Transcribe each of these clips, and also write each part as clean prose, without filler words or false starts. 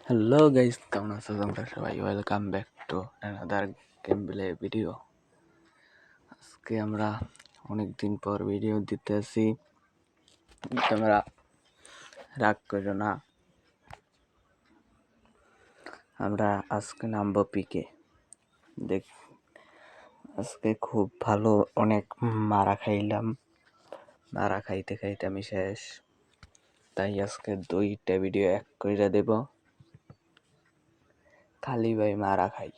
Hello guys, কেমন আছো তোমরা সবাই? Welcome back to another game play video. আজকে আমরা অনেক দিন পর ভিডিও দিতেছি, তোমরা রাগ করো না। আমরা আজকে নামবো পিকে। দেখ, আজকে খুব ভালো অনেক মারা খাইলাম, মারা খাইতে খাইতে আমি শেষ। তাই আজকে 2টা ভিডিও এক করে দেব। খালি ভাই মারা খাই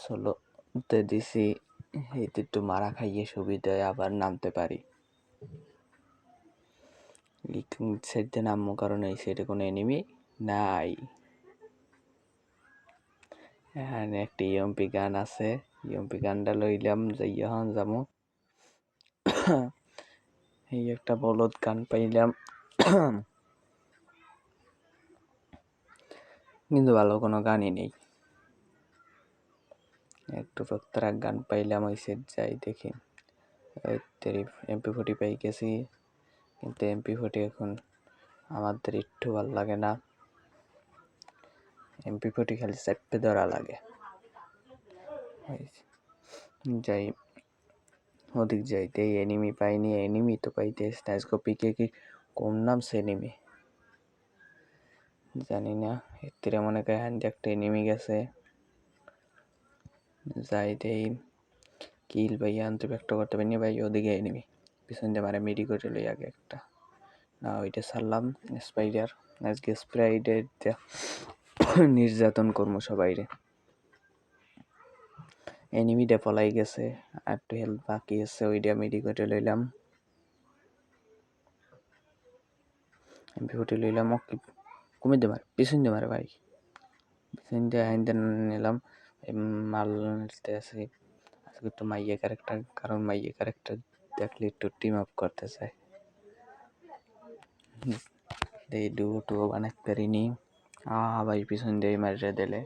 সোলোতে দিছি, এইতে একটু মারা খাইয়ে সুবিধায় আবার নামতে পারি। সাইডে নামবো কারণ এই সাইডে কোনো এনিমি নাই। এখানে একটা ইএমপি গান আছে, ইএমপি গানটা লইলাম, যাই এখন যাবো। এই একটা বলদ গান পাইলাম, কিন্তু ভালো কোনো গানই নেই। একটু রক্তরাগ গান পাইলাম, ওই সেট যাই দেখি। MP40 পাই গেছি, কিন্তু MP40 এখন আমাদের একটু ভালো লাগে না। MP40 খালি চাপে ধরা লাগে। যাই ওদিক যাইতে এনিমি পাইনি, এনিমি তো পাইতে স্ন্যাচকপিকে কি কম নামছে এনিমি জানি না। এর মনে করে হ্যান্ড একটা এনিমি গেছে, যাইতেই কিল ভাইয়া আনতে একটা করতে পারিনি ভাই। ওদিকে এনিমি পিছন দিয়ে মারে, মিডি করে লই আগে একটা না, ওইটা ছাড়লাম। স্পাইডার আজকে স্প্রাইডার নির্যাতন করবো সবাইরে। এনিমিটা পলাই গেছে, আর একটু হেল্প বাকি আছে, ওইটা মিডি করে লইলাম। MP40 লইলাম, ওকে কমে দে মারে, পিছন দিয়ে মারে ভাই, পিছন দিয়ে আইন নিলাম। মারতে আসি আজকে একটু মাইয়া ক্যারেক্টার, কারণ মাইয়া ক্যারেক্টার দেখলে একটু টিম আপ করতে চায়। এই ডুবো বানাতে পারিনি। ভাই পিছন দিয়ে মারিয়ে দিলে,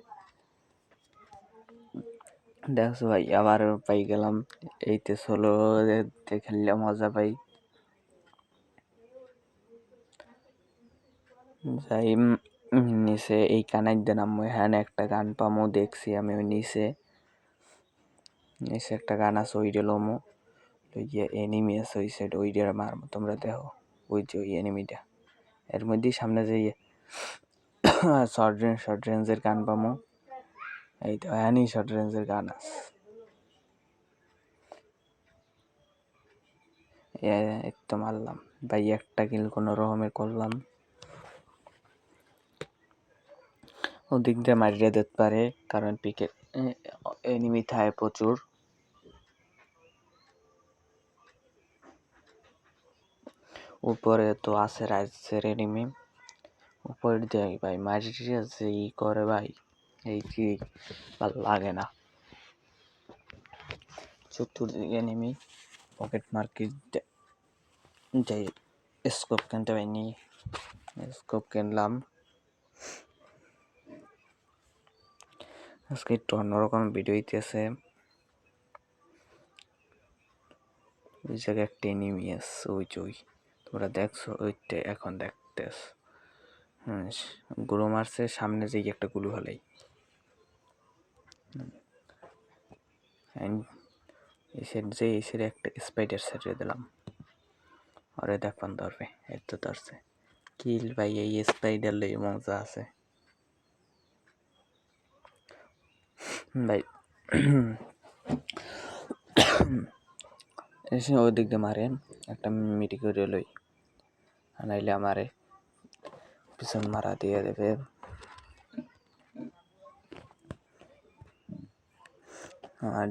দেখছো ভাই আবার পাই গেলাম। এইতে সোলো খেললে মজা পাই। যাই নিচে এই কানাই দিলাম, হ্যাঁ একটা গান পামো দেখছি আমি। ওই নিচে একটা গান আছে, ওই লমো ওই যে এনিমি আছে ওই সাইড, ওই দিয়ে মারবো। তোমরা দেখো ওই যে ওই এনিমিটা, এর মধ্যেই সামনে যে শর্ট রেঞ্জের গান পামো। এই তো হ্যানি শর্ট রেঞ্জের গান আছে, এই তো মারলাম ভাই, একটা কিল কোনো রকমে করলাম। ওদিক দিয়ে মারিয়ে দিতে পারে, কারণ পিকে এনিমি থাকে প্রচুর। উপরে তো আছে রাইজের এনিমি, উপরে দিয়ে ভাই মারিয়ে যে ই করে ভাই, এই কি ভালো লাগে না। চতুর্দিকে এনিমি, পকেট মার্কেট যাই স্কোপ কিনতে পারিনি, স্কোপ কিনলাম। আজকে একটু অন্যরকম ভিডিও হইতেছে। ওই জায়গায় একটা এনিমি আছে, ওই যে ওই তোমরা দেখছো, ওইটা এখন দেখতেছ। গুলো মারছে, সামনে যে একটা গুলো হলেই এই সাইডে একটা স্পাইডার সেটে দিলাম, ওরে দেখুন ধরবে, এই তো ধরছে। কিল ভাই, এই স্পাইডার লই মজা আছে ভাই। এসে ওই দিক দিয়ে মারে, একটা মিটি করে লই, নাইলে আমারে পিছন মারা দিয়ে দেবে। আর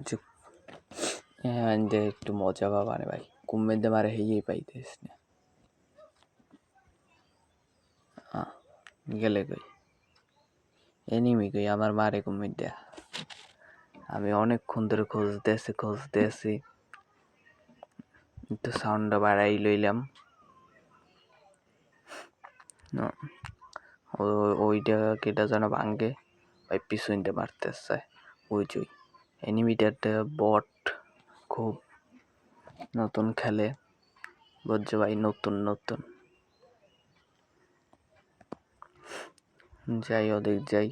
যে একটু মজা পাবা রে ভাই, কুম্মের দিয়ে মারে হেয়েই পাইতেস না। গেলে কই এনিমি কই আমার মারে কুম্মের দেয়া। আমি অনেকক্ষণ ধরে খুঁজতেছি, একটু সাউন্ডটা বাড়াই লইলাম। ওইটা কেটা যেন ভাঙ্গে ভাই, পিছনটা মারতে চায়। ওই যে এনিমিটার বট খুব নতুন খেলে, বুঝছো ভাই, নতুন যাই ওদিক যাই।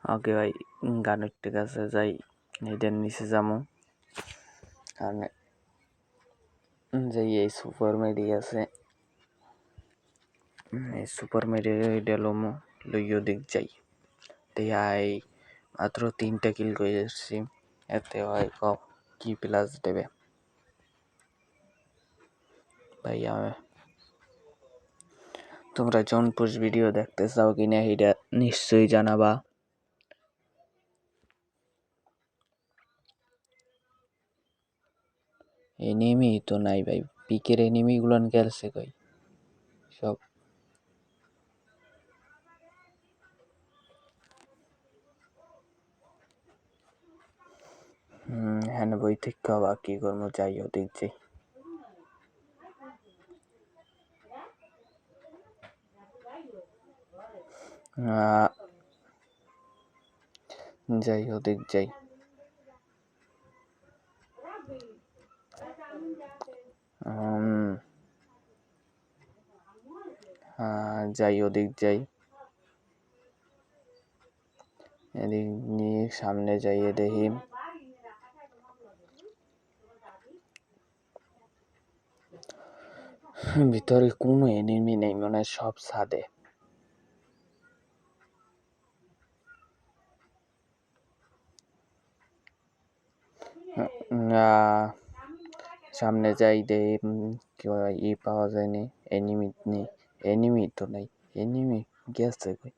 ওকে ভাই, গানের কাছে যাই, এটার নিচে যাবো। কারণ যাই এই সুপার মেডি আছে, এই সুপার মেডি লমো লই ওদিক যাই। তাই মাত্র 3টা কিল করে এসেছি, এতে হয় কি প্লাস দেবে ভাই। তোমরা জনপুষ ভিডিও দেখতে চাও কিনা এটা নিশ্চয়ই জানাবা। এনিমি তো নাই ভাই, পিকের এনিমি গুলান গেলছে কই সব। হ্যাঁ বই থেকে বা কি করবো, যাই ওদিক যাই। যাই ওদিক যাই। যাই ওদিক যাই, এদিক নিয়ে সামনে যাইয়ে দেখি ভিতরে কোনো এনিমি নেই, মনে হয় সব ছাদে। সামনে যাই দেখি পাওয়া যায়নি, এনিমি তো নাই, এনিমি গেছে কই?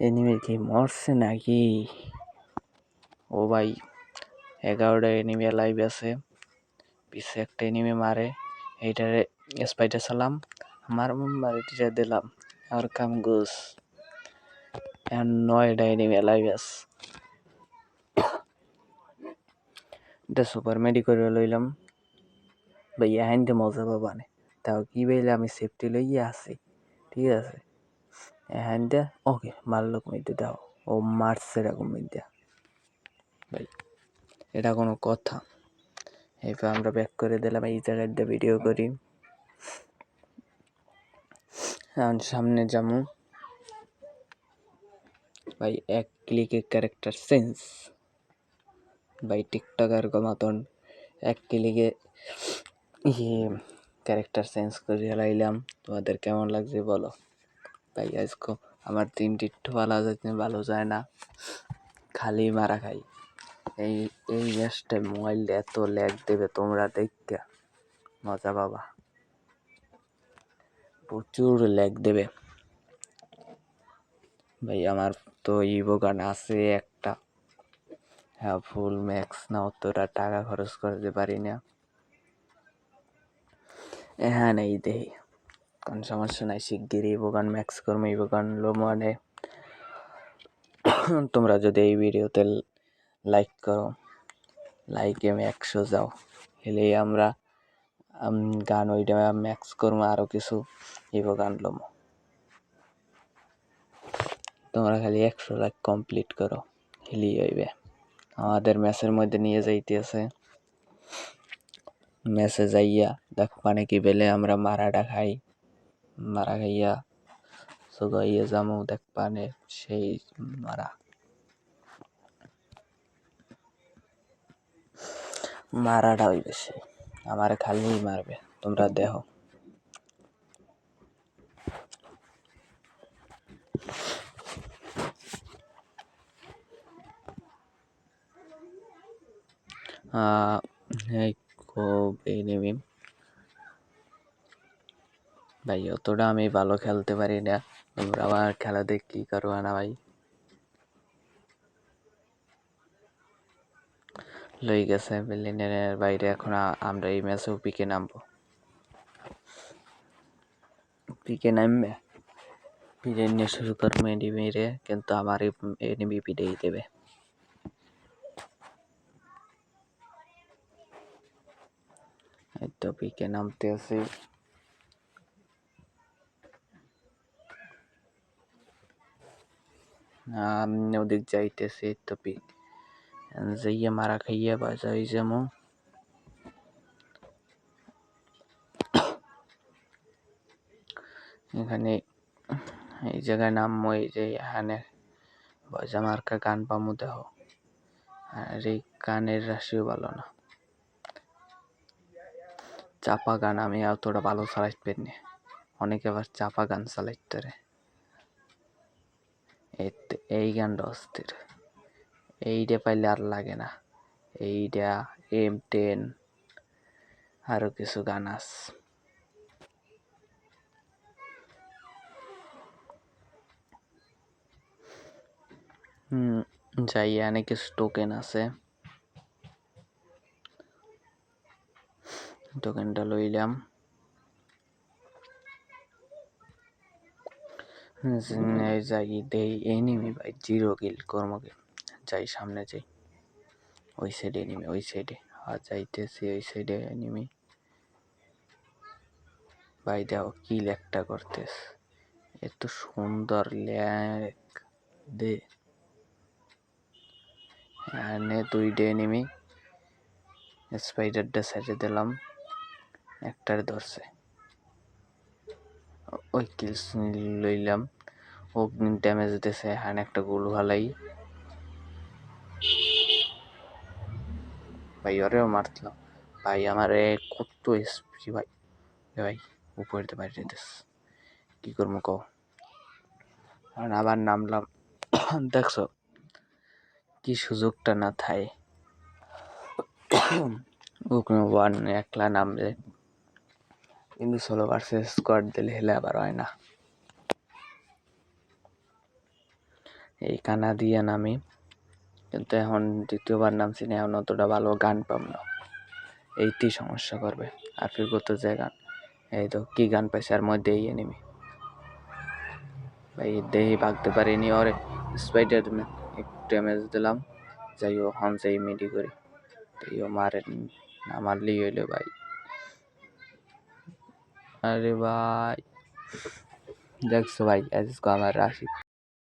এনিমি কি মরছে নাকি? ও ভাই 11টা এনিমি লাইভ আছে, পিছে একটা এনিমি মারে, এইটারে স্পাইটার সালাম আমার বাড়িটা দিলাম আর কাম গোস। 9টা এনিমি লাইভ আছে, এটা সুপার মেডি করে লইলাম ভাই। এহাইনতে মজা পাবা না, তাও কি বলে আমি সেফটি লইয়ে আছি, ঠিক আছে। এহাইনতে ওকে মারলোক মধ্যে দাও, ও মারছে এরকম মধ্যে ভাই, এটা কোনো কথা? এরপর আমরা ব্যাক করে দিলাম, এই জায়গায় ভিডিও করি। সামনে যাবো ভাই, 1 ক্লিকে ক্যারেক্টার চেঞ্জ ভাই, টিকটকার মতন 1 ক্লিকে ক্যারেক্টার চেঞ্জ করে লাইলাম। তোমাদের কেমন লাগছে বলো ভাই। আজকে আমার 3টি ভালো যায় না, খালি মারা খাই। এই ম্যাচটা মোবাইল এত ল্যাগ দেবে, তোমরা দেখতে মজা পাবা, প্রচুর ল্যাগ দেবে ভাই। আমার তো ইভোগান আছে একটা, হ্যাঁ ফুল ম্যাক্স না, অতটা টাকা খরচ করতে পারি না। হ্যাঁ নেই দেই, কোন সমস্যা নাই, শিগগিরই ইভোগান ম্যাক্স করবো, ইভোগান লো মানে। তোমরা যদি এই ভিডিওতে লাইক করো, লাইকে 100 যাও, হলে আমরা গান ওইটা ম্যাক্স করবো, আরো কিছু ইভোগান লমো। তোমরা খালি 100 লাইক কমপ্লিট করো, হিলি হইবে। আমাদের ম্যাচের মধ্যে নিয়ে যাইতেছে, ম্যাচে যাইয়া দেখ মানে কি বেলে আমরা মারাটা খাই, মারা খাইয়া সুগাইয়া যামু, দেখ পানে সেই মারাটা হইবে সেই, আমার খালি মারবে, তোমরা দেখো। খুব এনিমি ভাই, অতটা আমি ভালো খেলতে পারি না, তোমরা আমার খেলা দেখ কি করবা না ভাই। লই গেছে বিল্ডিংয়ের বাইরে, এখন আমরা এই ম্যাচেও পিকে নামবো, পিকে নামবে পিকে নিয়ে শুরু করবো এনিমিরে, কিন্তু আমার এনিমি পিটেই দেবে। এই তো পিকে নামতে আছি, আমি ওদিক যাইতেছি, তো পিক যাইয়ে মারা খাইয়ে বাজা হয়ে যাবো। এখানে এই জায়গায় নামবো, এই যে এখানে বাজা মার্কা গান পামু দেহ। আর এই গানের রাশিও ভালো না, চাপা গান আমি অতটা ভালো চালাইতে পারি না। অনেকে আবার চাপা গান চালাইতে পারে। এই গানটা অস্থির, এইটা পাইলে আর লাগে না। এইটা M10 আরো কিছু গান আছে। যাই, এখানে কিছু টোকেন আছে, টোকেনটা লইলাম। যাই দেই এনিমি ভাই, 0 কিল কর্মকে। যাই সামনে যাই, ওই সাইডে এনিমি, ওই সাইডে। আর যাইতেছি ওই সাইডে এনিমি। ভাই দেখো কিল একটা করতেছে, এত সুন্দর ল্যাগ দে। এখানে 2টা এনিমি, স্পাইডারটা সাইডে দিলাম, একটার ধরছে। ওই কিল লইলাম, অগ্নি ড্যামেজ দিতেছে। এখানে একটা গোল ভালাই ভাই, ওরেও মারতলাম ভাই। আমারে কত এসপি ভাই, ভাই উপরে বাইরে যেতেছে, কি করবো কও। আবার নামলাম, দেখছো কি সুযোগটা না থাই। ওখানে 1 একলা নামলে কিন্তু সোলো ভার্সেস স্কোয়াড দিলে হেলে আবার হয় না। এই কানা দিয়া নামি, কিন্তু এখন দ্বিতীয়বার নামছি না, এখন অতটা ভালো গান পাম না, এইটি সমস্যা করবে। আর ফির করতে যায় গান, এই তো কি গান পাইছে আর মধ্যে এই এনিমি ভাই, দেহি ভাগতে পারিনি। ওর স্পাইডার ড্যামেজ দিলাম, যাই ও হন যাই মিডি করি, ও মারে না, মারলেই হইলো ভাই। আরে ভাই দেখছো ভাই, আজকে আমার রাশি